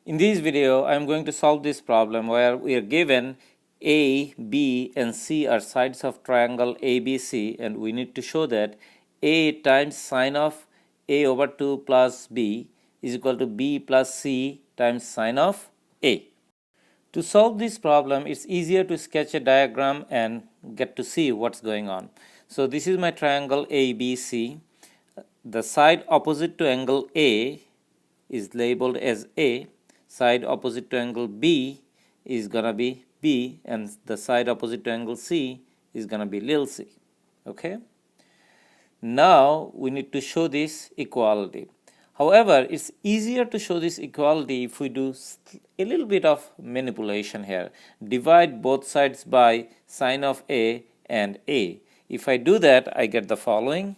In this video, I am going to solve this problem where we are given A, B, and C are sides of triangle ABC, and we need to show that A times sine of A over 2 plus B is equal to B plus C times sine of A. To solve this problem, it's easier to sketch a diagram and get to see what's going on. So this is my triangle ABC. The side opposite to angle A is labeled as A. Side opposite to angle B is gonna be B, and the side opposite to angle C is gonna be little c. Okay. Now we need to show this equality. However, it's easier to show this equality if we do a little bit of manipulation here. Divide both sides by sine of A and A. If I do that, I get the following.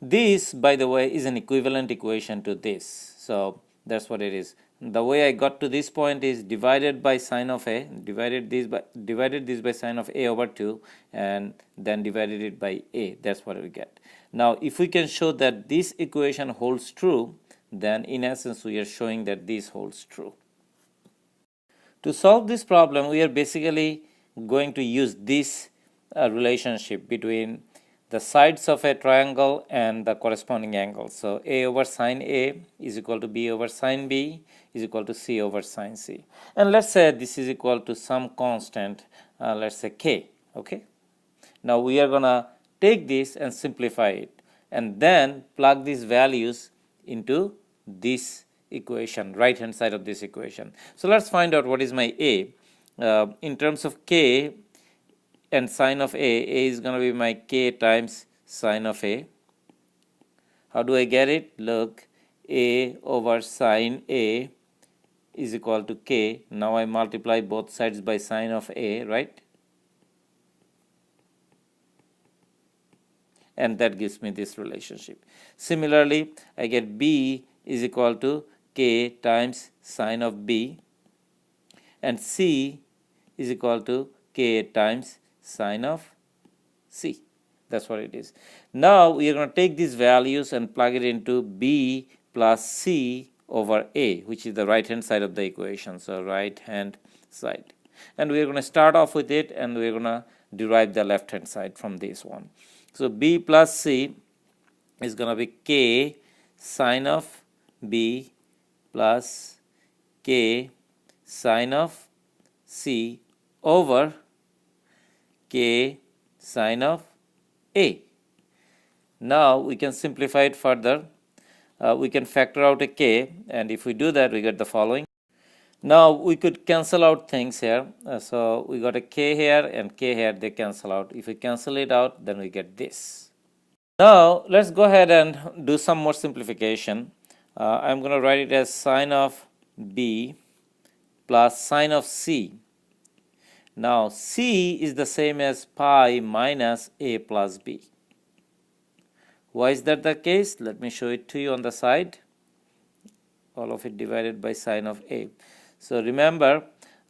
This, by the way, is an equivalent equation to this. So that's what it is. The way I got to this point is divided by sine of A, divided this by sine of A over 2, and then divided it by A. That's what we get. Now, if we can show that this equation holds true, then in essence we are showing that this holds true. To solve this problem, we are basically going to use this relationship between the sides of a triangle and the corresponding angle. So A over sine A is equal to B over sine B is equal to C over sine C. And let's say this is equal to some constant, let's say K. Okay. Now we are going to take this and simplify it and then plug these values into this equation, right hand side of this equation. So let's find out what is my A. In terms of K and sine of A is going to be my K times sine of A. How do I get it? Look, A over sine A is equal to K. Now I multiply both sides by sine of A, right? And that gives me this relationship. Similarly, I get B is equal to K times sine of B, and C is equal to K times sine of C. That's what it is. Now we are going to take these values and plug it into B plus C over A, which is the right hand side of the equation. So right hand side. And we are going to start off with it, and we are going to derive the left hand side from this one. So B plus C is going to be K sine of B plus K sine of C over K sine of A. Now we can simplify it further. We can factor out a K, and if we do that, we get the following. Now we could cancel out things here. So we got a K here and K here, they cancel out. If we cancel it out, then we get this. Now let's go ahead and do some more simplification. I'm going to write it as sine of B plus sine of C. Now C is the same as pi minus A plus B. Why is that the case? Let me show it to you on the side. All of it divided by sine of A. So remember,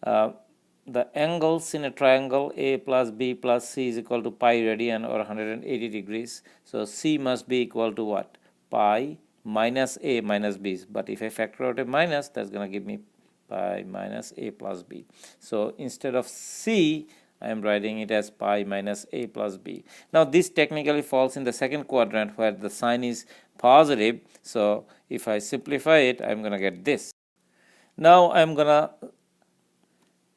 the angles in a triangle A plus B plus C is equal to pi radian or 180 degrees. So C must be equal to what? Pi minus A minus B. But if I factor out a minus, that's going to give me pi minus A plus B. So instead of C, I am writing it as pi minus A plus B. Now this technically falls in the second quadrant where the sign is positive. So if I simplify it, I'm going to get this. Now I'm going to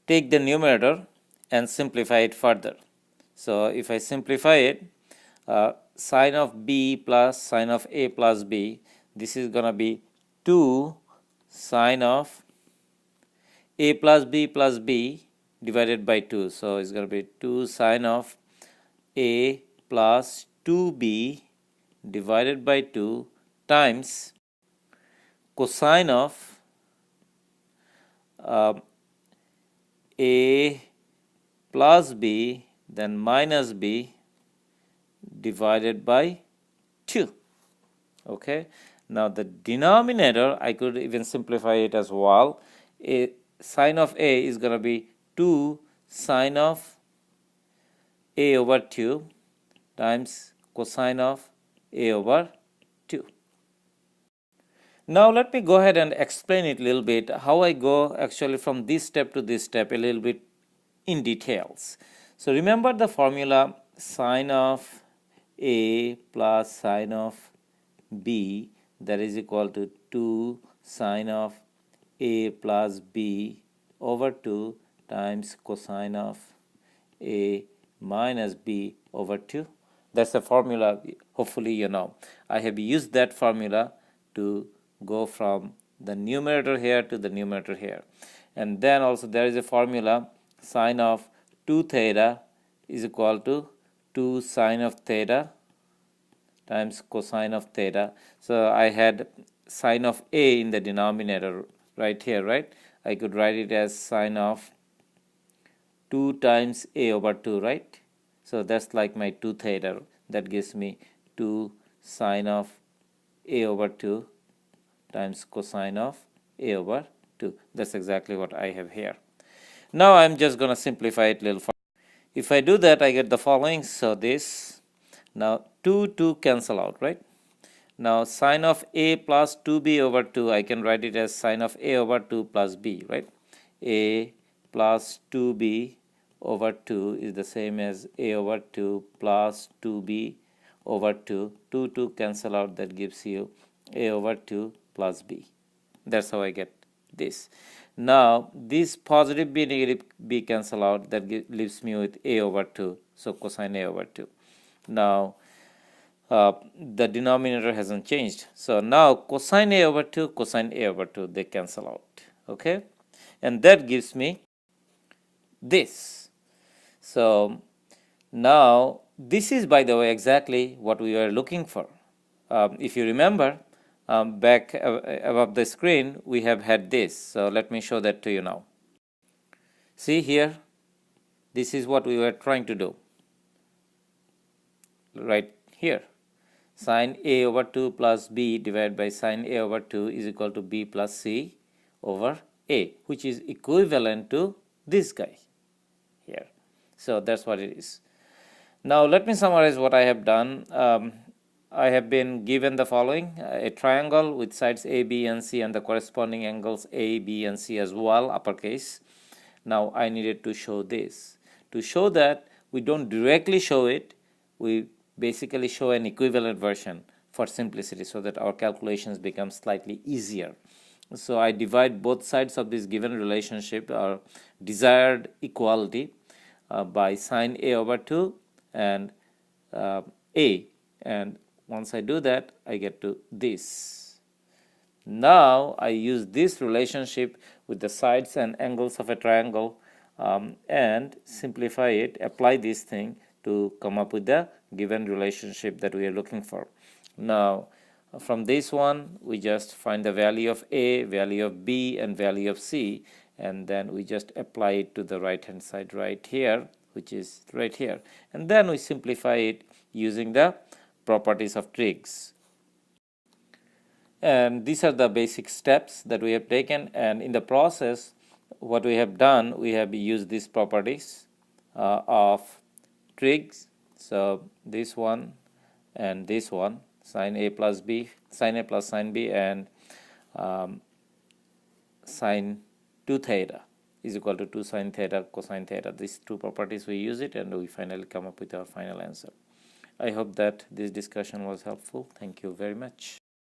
take the numerator and simplify it further. So if I simplify it, sine of B plus sine of A plus B, this is going to be 2 sine of A plus B divided by 2. So it's going to be 2 sine of A plus 2B divided by 2 times cosine of A plus B then minus B divided by 2. Okay. Now the denominator, I could even simplify it as well. Sine of A is going to be 2 sine of A over 2 times cosine of A over 2. Now let me go ahead and explain it a little bit, how I go actually from this step to this step a little bit in details. So remember the formula sine of A plus sine of B, that is equal to 2 sine of A plus B over 2 times cosine of A minus B over 2. That's the formula, hopefully you know. I have used that formula to go from the numerator here to the numerator here. And then also there is a formula sine of 2 theta is equal to 2 sine of theta times cosine of theta. So I had sine of A in the denominator right here, right? I could write it as sine of 2 times A over 2, right? So that's like my 2 theta. That gives me 2 sine of A over 2 times cosine of A over 2. That's exactly what I have here. Now I'm just going to simplify it a little further. If I do that, I get the following. So this, now 2 cancel out, right? Now sine of A plus 2B over 2, I can write it as sine of A over 2 plus B, right? A plus 2B over 2 is the same as A over 2 plus 2B over 2. 2 cancel out, that gives you A over 2 plus B. That's how I get this. Now this positive B, negative B cancel out, that leaves me with A over 2, so cosine A over 2. Now the denominator hasn't changed, so now cosine A over 2, cosine A over 2, they cancel out, okay, and that gives me this. So now this is, by the way, exactly what we were looking for. If you remember, back above the screen we have had this, so let me show that to you now. See here, this is what we were trying to do right here. Sine A over 2 plus B divided by sine A over 2 is equal to B plus C over A, which is equivalent to this guy here. So that's what it is. Now let me summarize what I have done. I have been given the following: a triangle with sides A, B, and C and the corresponding angles A, B, and C as well, uppercase. Now I needed to show this. To show that, we don't directly show it, we basically show an equivalent version for simplicity so that our calculations become slightly easier. So I divide both sides of this given relationship or desired equality by sine A over 2 and A, and once I do that, I get to this. Now I use this relationship with the sides and angles of a triangle and simplify it, apply this thing to come up with the given relationship that we are looking for. Now from this one, we just find the value of A, value of B, and value of C, and then we just apply it to the right hand side right here, which is right here, and then we simplify it using the properties of trigs. And these are the basic steps that we have taken, and in the process what we have done, we have used these properties of trigs. So this one and this one, sine A plus B, sine A plus sine B, and sine 2 theta is equal to 2 sine theta cosine theta. These two properties we use it, and we finally come up with our final answer. I hope that this discussion was helpful. Thank you very much.